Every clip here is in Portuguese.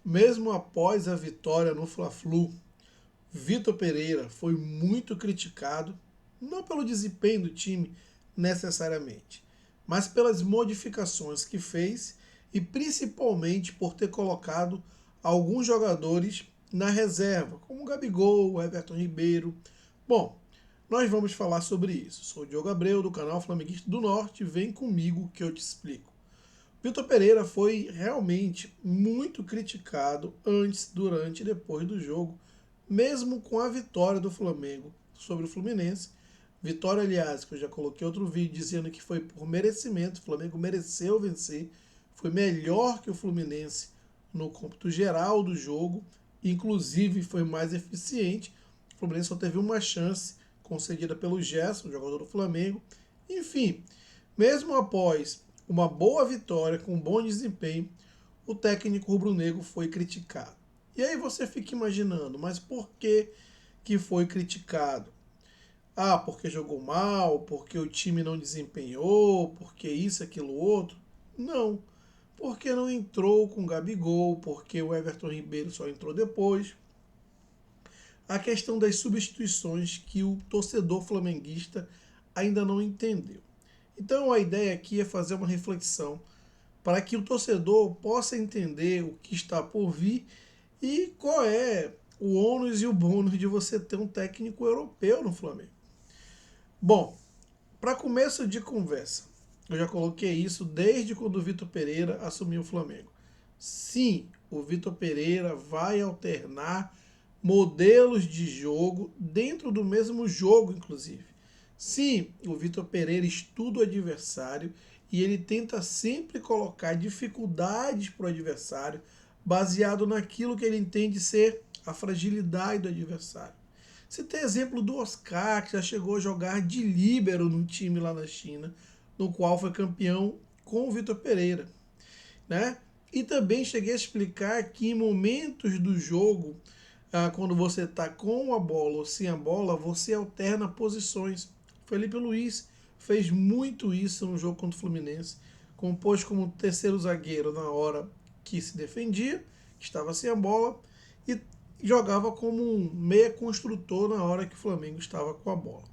Mesmo após a vitória no Fla-Flu, Vitor Pereira foi muito criticado, não pelo desempenho do time necessariamente, mas pelas modificações que fez e principalmente por ter colocado alguns jogadores na reserva, como Gabigol, Everton Ribeiro. Bom, nós vamos falar sobre isso. Sou o Diogo Abreu, do canal Flamenguista do Norte. Vem comigo que eu te explico. Vitor Pereira foi realmente muito criticado antes, durante e depois do jogo, mesmo com a vitória do Flamengo sobre o Fluminense. Vitória, aliás, que eu já coloquei outro vídeo dizendo que foi por merecimento, o Flamengo mereceu vencer, foi melhor que o Fluminense no cômputo geral do jogo, inclusive foi mais eficiente. O Fluminense só teve uma chance concedida pelo Gerson, jogador do Flamengo. Enfim, mesmo após uma boa vitória, com um bom desempenho, o técnico rubro-negro foi criticado. E aí você fica imaginando, mas por que foi criticado? Ah, porque jogou mal, porque o time não desempenhou, porque isso, aquilo, outro? Não, porque não entrou com o Gabigol, porque o Everton Ribeiro só entrou depois. A questão das substituições que o torcedor flamenguista ainda não entendeu. Então a ideia aqui é fazer uma reflexão para que o torcedor possa entender o que está por vir e qual é o ônus e o bônus de você ter um técnico europeu no Flamengo. Bom, para começo de conversa, eu já coloquei isso desde quando o Vitor Pereira assumiu o Flamengo. Sim, o Vitor Pereira vai alternar modelos de jogo dentro do mesmo jogo, inclusive. Sim, o Vitor Pereira estuda o adversário e ele tenta sempre colocar dificuldades para o adversário baseado naquilo que ele entende ser a fragilidade do adversário. Você tem exemplo do Oscar, que já chegou a jogar de líbero num time lá na China, no qual foi campeão com o Vitor Pereira, né? E também cheguei a explicar que em momentos do jogo, quando você está com a bola ou sem a bola, você alterna posições. Felipe Luiz fez muito isso no jogo contra o Fluminense, compôs como terceiro zagueiro na hora que se defendia, que estava sem a bola, e jogava como um meia construtor na hora que o Flamengo estava com a bola.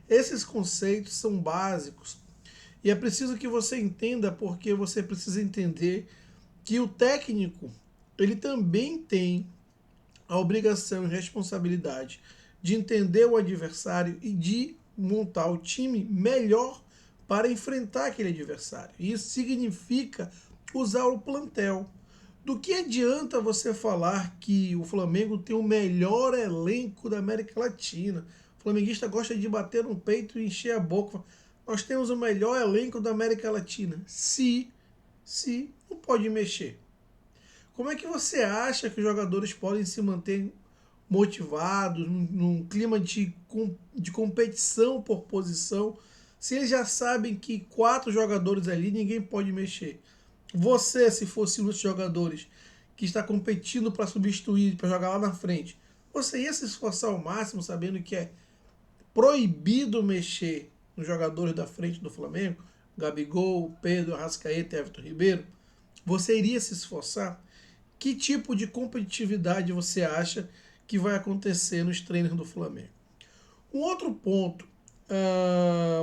Esses conceitos são básicos e é preciso que você entenda, porque você precisa entender que o técnico ele também tem a obrigação e responsabilidade de entender o adversário e de montar o time melhor para enfrentar aquele adversário. Isso significa usar o plantel. Do que adianta você falar que o Flamengo tem o melhor elenco da América Latina? O flamenguista gosta de bater no peito e encher a boca. Nós temos o melhor elenco da América Latina. Se não pode mexer. Como é que você acha que os jogadores podem se manter motivados, num clima de competição por posição, se eles já sabem que 4 jogadores ali ninguém pode mexer? Você, se fosse um dos jogadores que está competindo para substituir, para jogar lá na frente, você ia se esforçar ao máximo sabendo que é proibido mexer nos jogadores da frente do Flamengo, Gabigol, Pedro, Arrascaeta e Everton Ribeiro? Você iria se esforçar? Que tipo de competitividade você acha que vai acontecer nos treinos do Flamengo? Um outro ponto,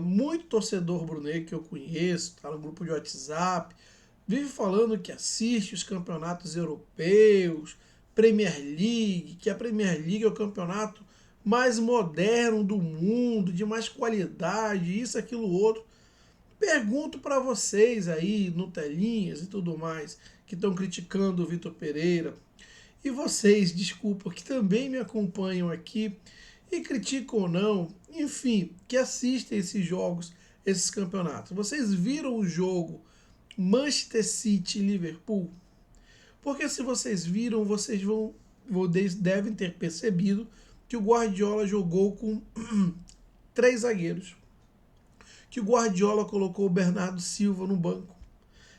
muito torcedor rubro-negro que eu conheço, está no grupo de WhatsApp, vive falando que assiste os campeonatos europeus, Premier League, que a Premier League é o campeonato mais moderno do mundo, de mais qualidade, isso, aquilo, outro. Pergunto para vocês aí, no Telinhas e tudo mais, que estão criticando o Vitor Pereira, e vocês, desculpa, que também me acompanham aqui e criticam ou não, enfim, que assistem esses jogos, esses campeonatos. Vocês viram o jogo Manchester City e Liverpool? Porque se vocês viram, vocês devem ter percebido que o Guardiola jogou com 3 zagueiros, que o Guardiola colocou o Bernardo Silva no banco,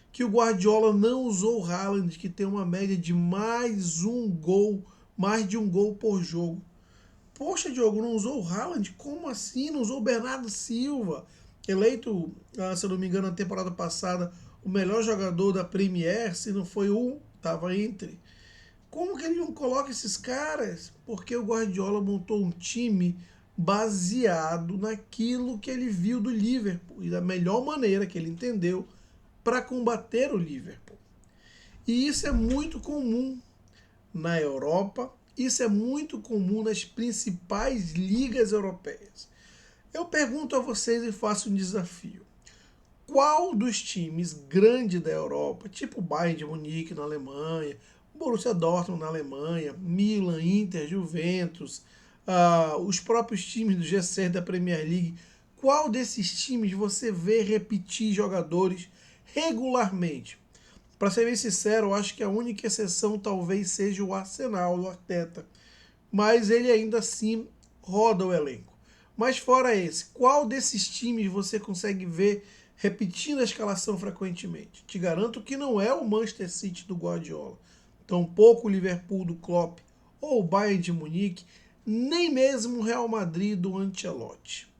que o Guardiola não usou o Haaland, que tem uma média de mais de um gol por jogo. Poxa, Diogo, não usou o Haaland? Como assim? Não usou o Bernardo Silva? Eleito, se eu não me engano, na temporada passada, o melhor jogador da Premier, se não foi estava entre. como que ele não coloca esses caras? Porque o Guardiola montou um time baseado naquilo que ele viu do Liverpool e da melhor maneira que ele entendeu para combater o Liverpool. E isso é muito comum na Europa, isso é muito comum nas principais ligas europeias. Eu pergunto a vocês e faço um desafio. Qual dos times grandes da Europa, tipo o Bayern de Munique na Alemanha, Borussia Dortmund na Alemanha, Milan, Inter, Juventus, os próprios times do G6 da Premier League, qual desses times você vê repetir jogadores regularmente? Para ser bem sincero, eu acho que a única exceção talvez seja o Arsenal, do Arteta. Mas ele ainda assim roda o elenco. Mas fora esse, qual desses times você consegue ver repetindo a escalação frequentemente? Te garanto que não é o Manchester City do Guardiola, tampouco o Liverpool do Klopp, ou o Bayern de Munique, nem mesmo o Real Madrid do Ancelotti.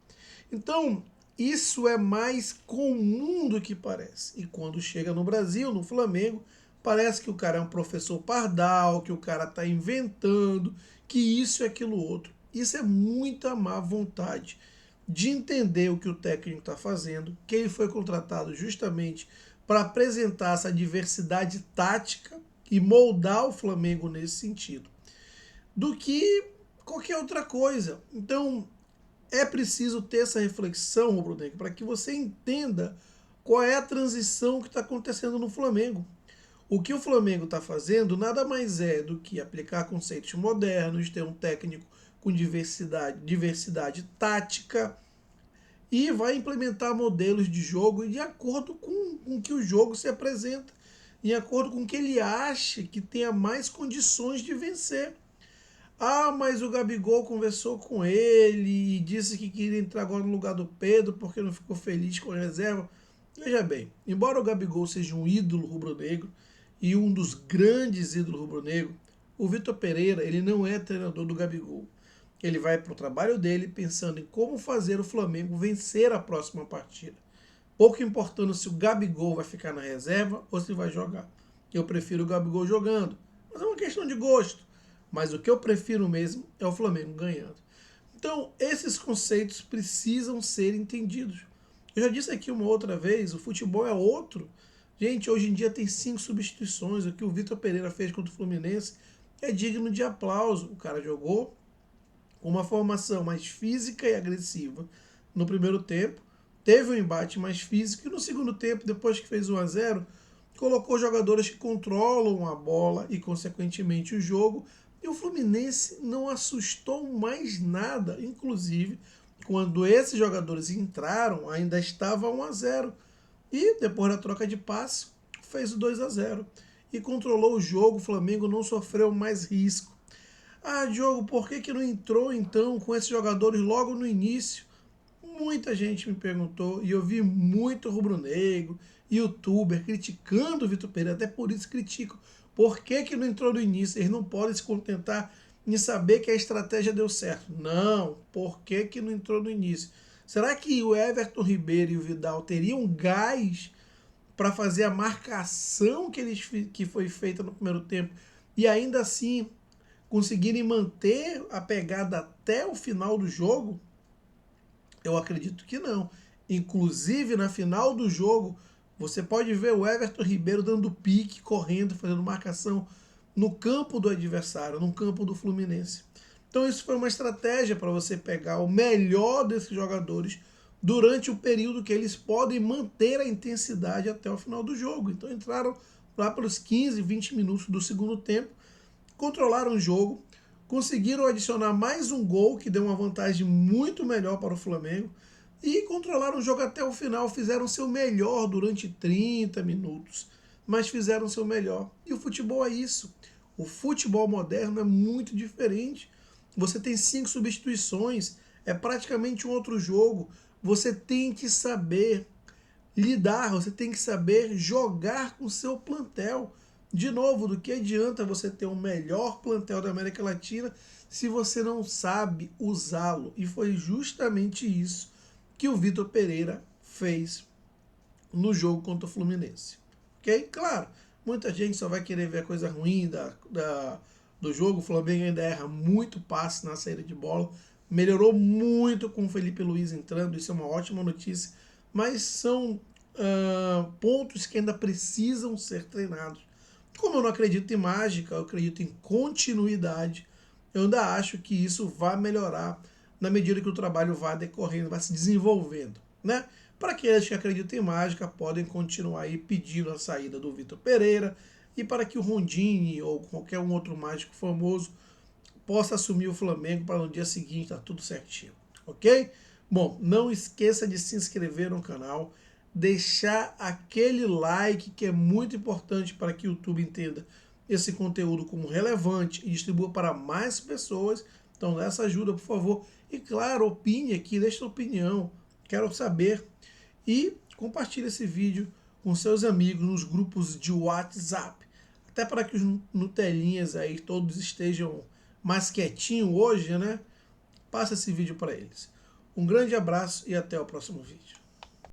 Então, isso é mais comum do que parece. E quando chega no Brasil, no Flamengo, parece que o cara é um professor pardal, que o cara está inventando, que isso e aquilo outro. Isso é muita má vontade de entender o que o técnico está fazendo, que ele foi contratado justamente para apresentar essa diversidade tática e moldar o Flamengo nesse sentido, do que qualquer outra coisa. Então, é preciso ter essa reflexão, Rubro-Negro, para que você entenda qual é a transição que está acontecendo no Flamengo. O que o Flamengo está fazendo nada mais é do que aplicar conceitos modernos, ter um técnico com diversidade tática e vai implementar modelos de jogo de acordo com o que o jogo se apresenta, de acordo com o que ele acha que tenha mais condições de vencer. Ah, mas o Gabigol conversou com ele e disse que queria entrar agora no lugar do Pedro porque não ficou feliz com a reserva. Veja bem, embora o Gabigol seja um ídolo rubro-negro e um dos grandes ídolos rubro-negro, o Vitor Pereira ele não é treinador do Gabigol. Ele vai para o trabalho dele pensando em como fazer o Flamengo vencer a próxima partida. Pouco importando se o Gabigol vai ficar na reserva ou se vai jogar. Eu prefiro o Gabigol jogando, mas é uma questão de gosto. Mas o que eu prefiro mesmo é o Flamengo ganhando. Então, esses conceitos precisam ser entendidos. Eu já disse aqui uma outra vez, o futebol é outro. Gente, hoje em dia tem 5 substituições. O que o Vitor Pereira fez contra o Fluminense é digno de aplauso. O cara jogou com uma formação mais física e agressiva no primeiro tempo, teve um embate mais físico e no segundo tempo, depois que fez 1-0, colocou jogadores que controlam a bola e, consequentemente, o jogo. E o Fluminense não assustou mais nada. Inclusive, quando esses jogadores entraram, ainda estava 1-0. E, depois da troca de passe, fez o 2-0. E controlou o jogo, o Flamengo não sofreu mais risco. Ah, Diogo, por que não entrou, então, com esses jogadores logo no início? Muita gente me perguntou e eu vi muito rubro-negro, youtuber criticando o Vitor Pereira, até por isso critico. Por que não entrou no início? Eles não podem se contentar em saber que a estratégia deu certo. Não, por que não entrou no início? Será que o Everton Ribeiro e o Vidal teriam gás para fazer a marcação que foi feita no primeiro tempo e ainda assim conseguirem manter a pegada até o final do jogo? Eu acredito que não. Inclusive, na final do jogo, você pode ver o Everton Ribeiro dando pique, correndo, fazendo marcação no campo do adversário, no campo do Fluminense. Então isso foi uma estratégia para você pegar o melhor desses jogadores durante o período que eles podem manter a intensidade até o final do jogo. Então entraram lá pelos 15, 20 minutos do segundo tempo, controlaram o jogo, conseguiram adicionar mais um gol, que deu uma vantagem muito melhor para o Flamengo, e controlaram o jogo até o final, fizeram seu melhor durante 30 minutos, mas fizeram seu melhor. E o futebol é isso. O futebol moderno é muito diferente. Você tem 5 substituições, é praticamente um outro jogo. Você tem que saber lidar, você tem que saber jogar com o seu plantel. De novo, do que adianta você ter o melhor plantel da América Latina se você não sabe usá-lo? E foi justamente isso que o Vitor Pereira fez no jogo contra o Fluminense. Ok? Claro, Muita gente só vai querer ver a coisa ruim do jogo. O Flamengo ainda erra muito passe na saída de bola. Melhorou muito com o Felipe Luiz entrando, isso é uma ótima notícia. Mas são pontos que ainda precisam ser treinados. Como eu não acredito em mágica, eu acredito em continuidade. Eu ainda acho que isso vai melhorar na medida que o trabalho vai decorrendo, vai se desenvolvendo, né? Para aqueles que acreditam em mágica, podem continuar aí pedindo a saída do Vitor Pereira e para que o Rondini ou qualquer um outro mágico famoso possa assumir o Flamengo para no dia seguinte estar tudo certinho, ok? Bom, não esqueça de se inscrever no canal, deixar aquele like que é muito importante para que o YouTube entenda esse conteúdo como relevante e distribua para mais pessoas. Então dá essa ajuda, por favor. E claro, opine aqui, deixe sua opinião, quero saber. E compartilhe esse vídeo com seus amigos nos grupos de WhatsApp. Até para que os Nutelinhas aí todos estejam mais quietinhos hoje, né? Passa esse vídeo para eles. Um grande abraço e até o próximo vídeo.